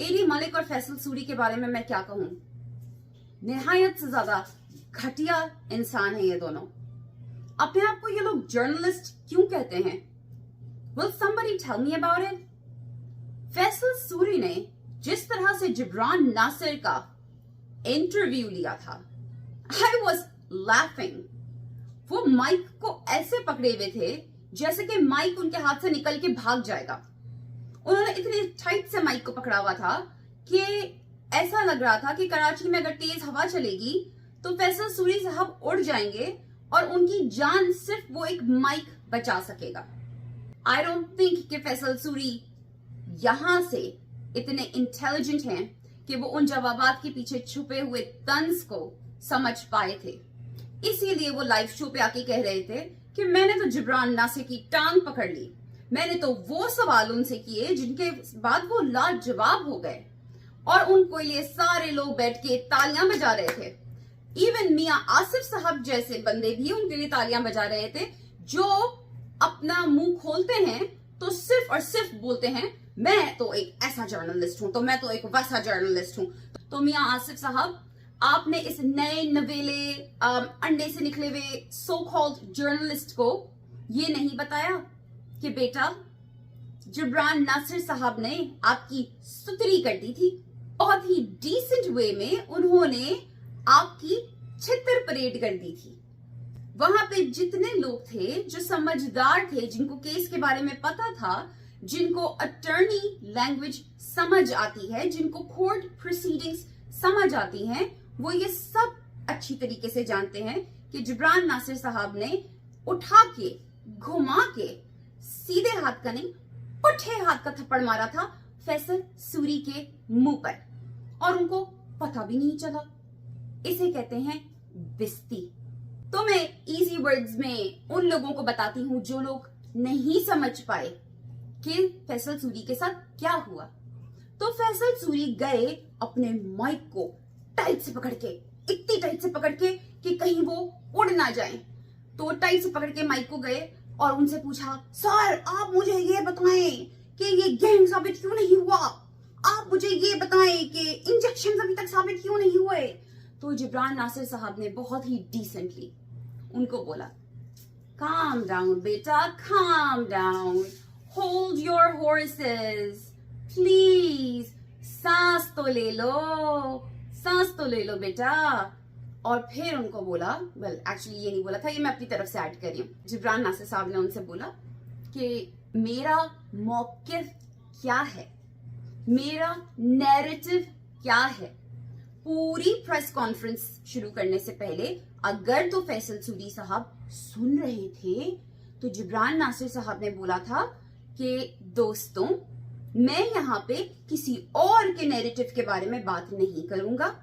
AD Malik और फैसल सूरी के बारे में मैं क्या कहूं, निहायत से ज्यादा घटिया इंसान है ये दोनों। अपने आप को ये लोग जर्नलिस्ट क्यों कहते हैं? Will somebody tell me about it? Faisal Suri ने जिस तरह से जिब्रान नासिर का इंटरव्यू लिया था, I was laughing. वो माइक को ऐसे पकड़े हुए थे जैसे कि माइक उनके हाथ से निकल के भाग जाएगा। उन्होंने इतनी टाइट से माइक को पकड़ा हुआ था कि ऐसा लग रहा था कि कराची में अगर तेज हवा चलेगी तो फैसल सूरी साहब उड़ जाएंगे और उनकी जान सिर्फ वो एक माइक बचा सकेगा। आई डोंट थिंक कि फैसल सूरी यहां से इतने इंटेलिजेंट हैं कि वो उन जवाबात के पीछे छुपे हुए तंज को समझ पाए थे। इसीलिए वो लाइव शो पे आके कह रहे थे कि मैंने तो जिब्रान नासिर की टांग पकड़ ली, मैंने तो वो सवाल उनसे किए जिनके बाद वो लाजवाब हो गए और उनको लिए सारे लोग बैठ के तालियां बजा रहे थे। इवन मियां आसिफ साहब जैसे बंदे भी उनके लिए तालियां बजा रहे थे, जो अपना मुंह खोलते हैं तो सिर्फ और सिर्फ बोलते हैं मैं तो एक ऐसा जर्नलिस्ट हूं, तो मैं तो एक वैसा जर्नलिस्ट हूं। तो मियां आसिफ साहब, आपने इस नए नवेले अंडे से निकले हुए सो कॉल्ड जर्नलिस्ट को ये नहीं बताया कि बेटा जिब्रान नासिर साहब ने आपकी सुतरी कर दी थी। बहुत ही डिसेंट वे में उन्होंने आपकी छितर परेड कर दी थी। वहां पे जितने लोग थे जो समझदार थे, जिनको केस के बारे में पता था, जिनको अटर्नी लैंग्वेज समझ आती है, जिनको कोर्ट प्रोसीडिंग्स समझ आती हैं, वो ये सब अच्छी तरीके से जानते हैं कि जिब्रान नासिर साहब ने उठा के घुमा के सीधे हाथ का नहीं पुट्ठे हाथ का थप्पड़ मारा था फैसल सूरी के मुंह पर और उनको पता भी नहीं चला। इसे कहते हैं बिस्ती। तो मैं इजी वर्ड्स में उन लोगों को बताती हूं जो लोग नहीं समझ पाए कि फैसल सूरी के साथ क्या हुआ। तो फैसल सूरी गए अपने माइक को टाइट से पकड़ के, इतनी टाइट से पकड़ के कि कहीं वो उड़ ना जाए। तो टाइट से पकड़ के माइक को गए और उनसे पूछा, सर आप मुझे ये बताएं कि ये गैंग साबित क्यों नहीं हुआ, आप मुझे ये बताएं कि इंजेक्शन अभी तक साबित क्यों नहीं हुए। तो जिब्रान नासिर साहब ने बहुत ही डिसेंटली उनको बोला, काम डाउन बेटा, calm down, hold your horses please, सांस तो ले लो, सांस तो ले लो बेटा। और फिर उनको बोला, वेल एक्चुअली ये नहीं बोला था, ये मैं अपनी तरफ से ऐड कर रही हूँ। जिब्रान नासिर साहब ने उनसे बोला कि मेरा मौकिफ क्या है, मेरा नैरेटिव क्या है। पूरी प्रेस कॉन्फ्रेंस शुरू करने से पहले अगर तो फैसल सूरी साहब सुन रहे थे तो जिब्रान नासिर साहब ने बोला था कि दोस्तों, मैं यहाँ पे किसी और के नैरेटिव के बारे में बात नहीं करूंगा,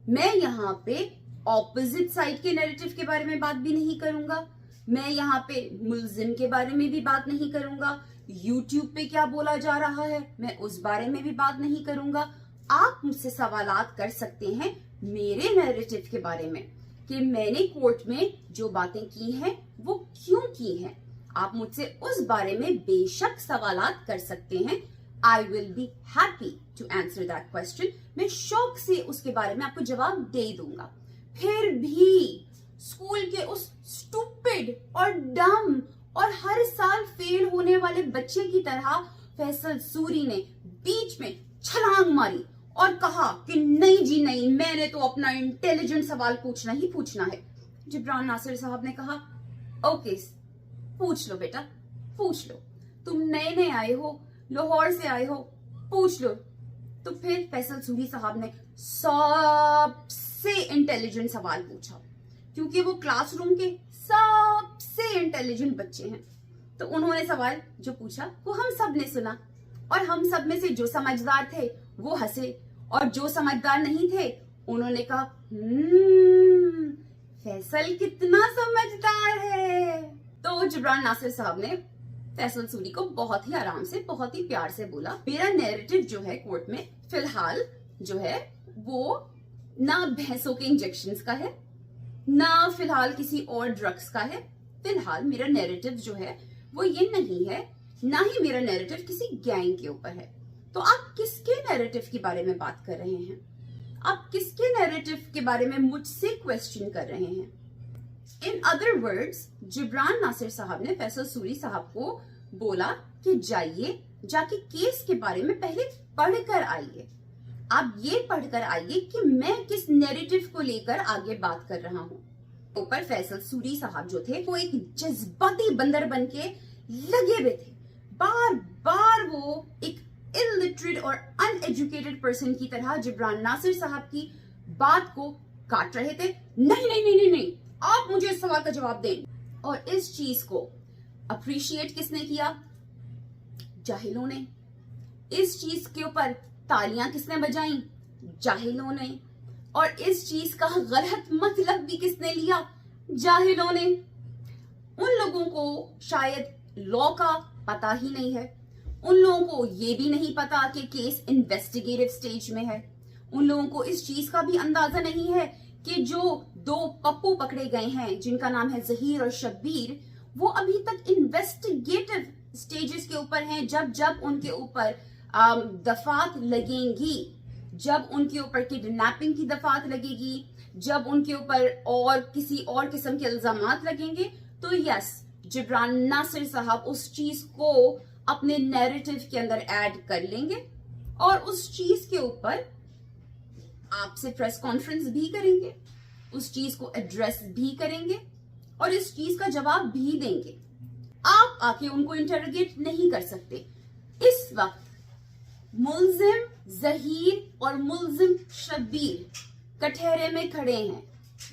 मैं यहाँ पे ऑपोजिट साइड के नैरेटिव के बारे में बात भी नहीं करूंगा, मैं यहाँ पे मुल्जिम के बारे में भी बात नहीं करूंगा, यूट्यूब पे क्या बोला जा रहा है मैं उस बारे में भी बात नहीं करूंगा। आप मुझसे सवालात कर सकते हैं मेरे नैरेटिव के बारे में कि मैंने कोर्ट में जो बातें की हैं वो क्यों की हैं। आप मुझसे उस बारे में बेशक सवालात कर सकते हैं। I will be happy to answer that question. मैं शौक से उसके बारे में आपको जवाब दे दूंगा। फिर भी स्कूल के उस स्टूपिड और डम और हर साल फेल होने वाले बच्चे की तरह फैसल सूरी ने बीच में छलांग मारी और कहा कि नहीं जी नहीं, मैंने तो अपना इंटेलिजेंट सवाल पूछना ही पूछना है। जिब्रान नासिर साहब ने कहा, ओके पूछ लो बेटा, पूछ लो, तुम नए नए आए हो, लाहौर से आए हो, पूछ लो। तो फिर फैसल सूरी साहब ने सबसे इंटेलिजेंट सवाल पूछा, क्योंकि वो क्लासरूम के सबसे इंटेलिजेंट बच्चे हैं। तो उन्होंने सवाल जो पूछा वो हम सब ने सुना और हम सब में से जो समझदार थे वो हंसे और जो समझदार नहीं थे उन्होंने कहा फैसल कितना समझदार है। तो जिब्रान नासिर साहब ने फैसल सूरी को बहुत ही आराम से, बहुत ही प्यार से बोला, मेरा नैरेटिव जो है कोर्ट में फिलहाल जो है वो ना भैंसों के इंजेक्शंस का है, ना फिलहाल किसी और ड्रग्स का है। फिलहाल मेरा नैरेटिव जो है वो ये नहीं है, ना ही मेरा नैरेटिव किसी गैंग के ऊपर है। तो आप किसके नैरेटिव के बारे में बात कर रहे हैं? आप किसके नैरेटिव के बारे में मुझसे क्वेश्चन कर रहे हैं? In other words, Jibran Nasir sahab ने फैसल सूरी साहब को बोला कि जाइए, जाके केस के बारे में पहले पढ़कर आइए। आप ये पढ़कर आइए कि मैं किस नैरेटिव को लेकर आगे बात कर रहा हूँ। ऊपर फैसल सूरी साहब जो थे वो एक जज्बाती बंदर बनके लगे हुए थे। बार बार वो एक इलिटरेट और अनएजुकेटेड पर्सन की तरह जिब्रान नासिर साहब की बात को काट रहे थे। नहीं नहीं नहीं नहीं नहीं, आप मुझे इस सवाल का जवाब दें। और इस चीज को अप्रिशिएट किसने किया? जाहिलों ने। इस चीज के ऊपर तालियां किसने बजाई? जाहिलों ने। और इस चीज का गलत मतलब भी किसने लिया? जाहिलों ने। उन लोगों को शायद लॉ का पता ही नहीं है। उन लोगों को ये भी नहीं पता कि केस इन्वेस्टिगेटिव स्टेज में है। उन लोगों को इस चीज का भी अंदाजा नहीं है कि जो दो पप्पू पकड़े गए हैं जिनका नाम है जहीर और शब्बीर, वो अभी तक इन्वेस्टिगेटिव स्टेजेस के ऊपर हैं। जब जब उनके ऊपर दफात लगेंगी, जब उनके ऊपर किडनैपिंग की दफात लगेगी, जब उनके ऊपर और किसी और किस्म के इल्जामात लगेंगे, तो यस, जिब्रान नासिर साहब उस चीज को अपने नैरेटिव के अंदर ऐड कर लेंगे और उस चीज के ऊपर आपसे प्रेस कॉन्फ्रेंस भी करेंगे, उस चीज को एड्रेस भी करेंगे और इस चीज का जवाब भी देंगे। आप आके उनको इंटरोगेट नहीं कर सकते। इस वक्त मुल्जिम जहीर और मुल्जिम शब्बीर कटहरे में खड़े हैं,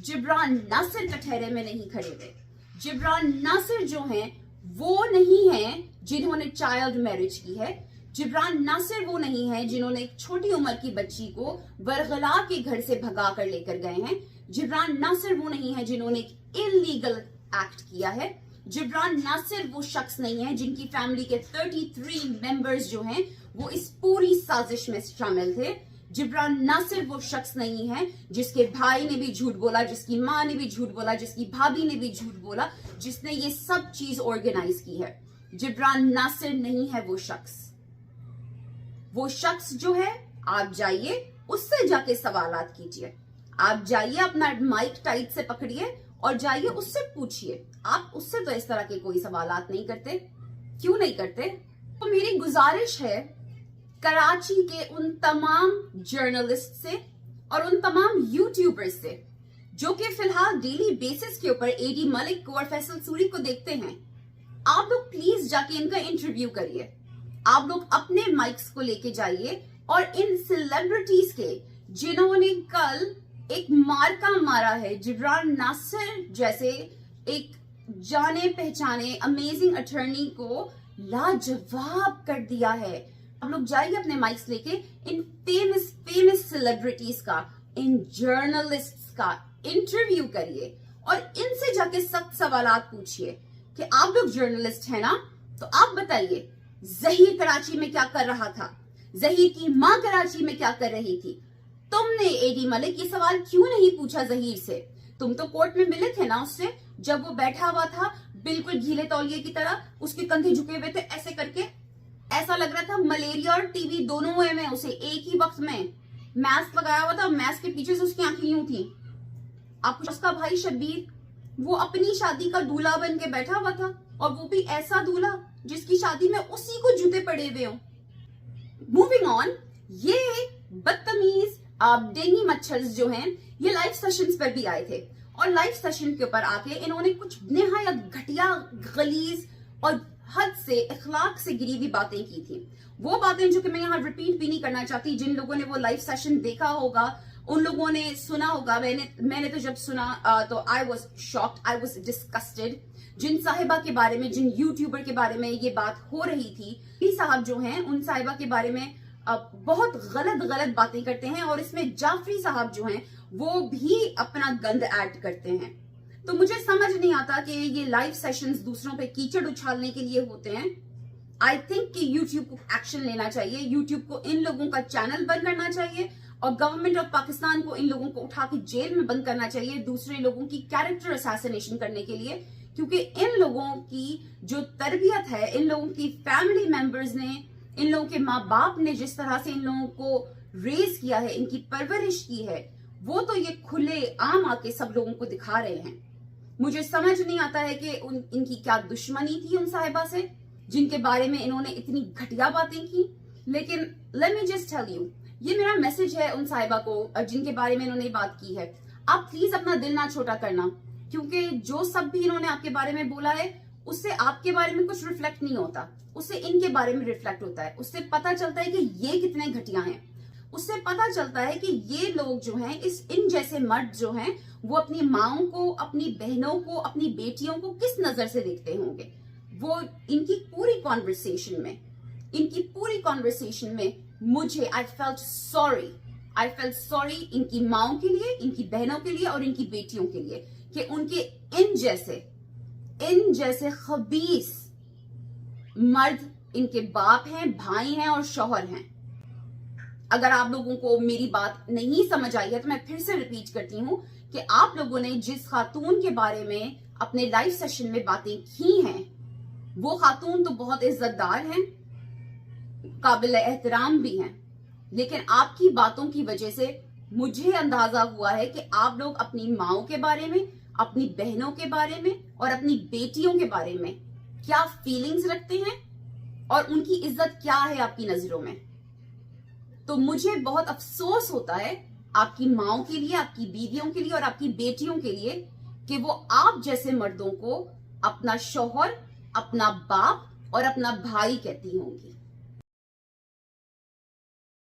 जिब्रान नासिर कटहरे में नहीं खड़े हुए। जिब्रान नासिर जो हैं वो नहीं हैं जिन्होंने चाइल्ड मैरिज की है। जिब्रान नासिर वो नहीं है जिन्होंने एक छोटी उम्र की बच्ची को बरगला के घर से भगा कर लेकर गए हैं। जिब्रान नासिर वो नहीं है जिन्होंने एक इलीगल एक्ट किया है। जिब्रान नासिर वो शख्स नहीं है जिनकी फैमिली के 33 मेंबर्स जो हैं वो इस पूरी साजिश में शामिल थे। जिब्रान नासिर वो शख्स नहीं है जिसके भाई ने भी झूठ बोला, जिसकी माँ ने भी झूठ बोला, जिसकी भाभी ने भी झूठ बोला, जिसने ये सब चीज ऑर्गेनाइज की है। जिब्रान नासिर नहीं है वो शख्स। वो शख्स जो है, आप जाइए उससे जाके सवालात कीजिए। आप जाइए अपना माइक टाइट से पकड़िए और जाइए उससे पूछिए। आप उससे तो इस तरह के कोई सवालात नहीं करते। क्यों नहीं करते? तो मेरी गुजारिश है कराची के उन तमाम जर्नलिस्ट से और उन तमाम यूट्यूबर्स से जो कि फिलहाल डेली बेसिस के ऊपर एडी मलिक को और फैसल सूरी को देखते हैं, आप लोग प्लीज जाके इनका इंटरव्यू करिए। आप लोग अपने माइक्स को लेके जाइए और इन सेलिब्रिटीज के जिन्होंने कल एक मार्का मारा है, जिब्रान नासिर जैसे एक जाने पहचाने अमेजिंग अटर्नी को लाजवाब कर दिया है। आप लोग जाइए अपने माइक्स लेके इन फेमस सेलिब्रिटीज का, इन जर्नलिस्ट्स का इंटरव्यू करिए और इनसे जाके सख्त सवालात पूछिए कि आप लोग जर्नलिस्ट हैं ना, तो आप बताइए जहीर कराची में क्या कर रहा था, जहीर की माँ कराची में क्या कर रही थी। तुमने एडी मलिक ये सवाल क्यों नहीं पूछा जहीर से? तुम तो कोर्ट में मिले थे ना उससे, जब वो बैठा हुआ था बिल्कुल गीले तौलिए की तरह, उसके कंधे झुके हुए थे ऐसे करके, ऐसा लग रहा था मलेरिया और टीबी दोनों हुए में उसे एक ही वक्त में। मास्क लगाया हुआ था, मास्क के पीछे से उसकी आंखें यूं थी। आपको उसका भाई शब्बीर वो अपनी शादी का दूल्हा बन के बैठा हुआ था, और वो भी ऐसा दूल्हा जिसकी शादी में उसी को जूते पड़े हुए हों। मूविंग ऑन, ये बदतमीज डेंगी मच्छर जो हैं ये लाइव सेशंस पर भी आए थे और लाइव सेशन के ऊपर आके इन्होंने कुछ निहायत घटिया, गलीज और हद से इखलाक से गिरी हुई बातें की थी। वो बातें जो कि मैं यहाँ रिपीट भी नहीं करना चाहती। जिन लोगों ने वो लाइव सेशन देखा होगा उन लोगों ने सुना होगा। मैंने तो जब सुना तो I was shocked, I was disgusted. जिन साहिबा के बारे में, जिन यूट्यूबर के बारे में ये बात हो रही थी, ये साहब जो हैं उन साहिबा के बारे में बहुत गलत बातें करते हैं और इसमें जाफरी साहब जो हैं वो भी अपना गंद ऐड करते हैं। तो मुझे समझ नहीं आता कि ये लाइव सेशंस दूसरों पे कीचड़ उछालने के लिए होते हैं। आई थिंक कि यूट्यूब को एक्शन लेना चाहिए, यूट्यूब को इन लोगों का चैनल बंद करना चाहिए और गवर्नमेंट ऑफ पाकिस्तान को इन लोगों को उठा के जेल में बंद करना चाहिए दूसरे लोगों की कैरेक्टर असैसिनेशन करने के लिए। क्योंकि इन लोगों की जो तरबियत है, इन लोगों की फैमिली मेंबर्स ने इन लोगों के माँ बाप ने जिस तरह से इन लोगों को रेज किया है, इनकी परवरिश की है, वो तो ये खुले आम आके सब लोगों को दिखा रहे हैं। मुझे समझ नहीं आता है कि इनकी क्या दुश्मनी थी उन साहिबा से जिनके बारे में इन्होंने इतनी घटिया बातें की। लेकिन let me just tell you, ये मेरा मैसेज है उन साहिबा को जिनके बारे में इन्होंने बात की है। आप प्लीज अपना दिल ना छोटा करना, क्योंकि जो सब भी इन्होंने आपके बारे में बोला है उससे आपके बारे में कुछ रिफ्लेक्ट नहीं होता, उससे इनके बारे में रिफ्लेक्ट होता है। उससे पता चलता है कि ये कितने घटिया हैं, उससे पता चलता है कि ये लोग जो हैं, इन जैसे मर्द जो हैं, वो अपनी माओं को, अपनी बहनों को, अपनी बेटियों को किस नजर से देखते होंगे। वो इनकी पूरी कॉन्वर्सेशन में मुझे आई फेल्ट सॉरी इनकी माओं के लिए, इनकी बहनों के लिए और इनकी बेटियों के लिए कि उनके इन जैसे खबीस मर्द इनके बाप हैं, भाई हैं और शौहर हैं। अगर आप लोगों को मेरी बात नहीं समझ आई है तो मैं फिर से रिपीट करती हूं कि आप लोगों ने जिस खातून के बारे में अपने लाइव सेशन में बातें की हैं, वो खातून तो बहुत इज्जतदार हैं, काबिल एहतराम भी हैं, लेकिन आपकी बातों की वजह से मुझे अंदाजा हुआ है कि आप लोग अपनी माओं के बारे में, अपनी बहनों के बारे में और अपनी बेटियों के बारे में क्या फीलिंग्स रखते हैं और उनकी इज्जत क्या है आपकी नजरों में। तो मुझे बहुत अफसोस होता है आपकी माओं के लिए, आपकी बीवियों के लिए और आपकी बेटियों के लिए कि वो आप जैसे मर्दों को अपना शौहर, अपना बाप और अपना भाई कहती होंगी।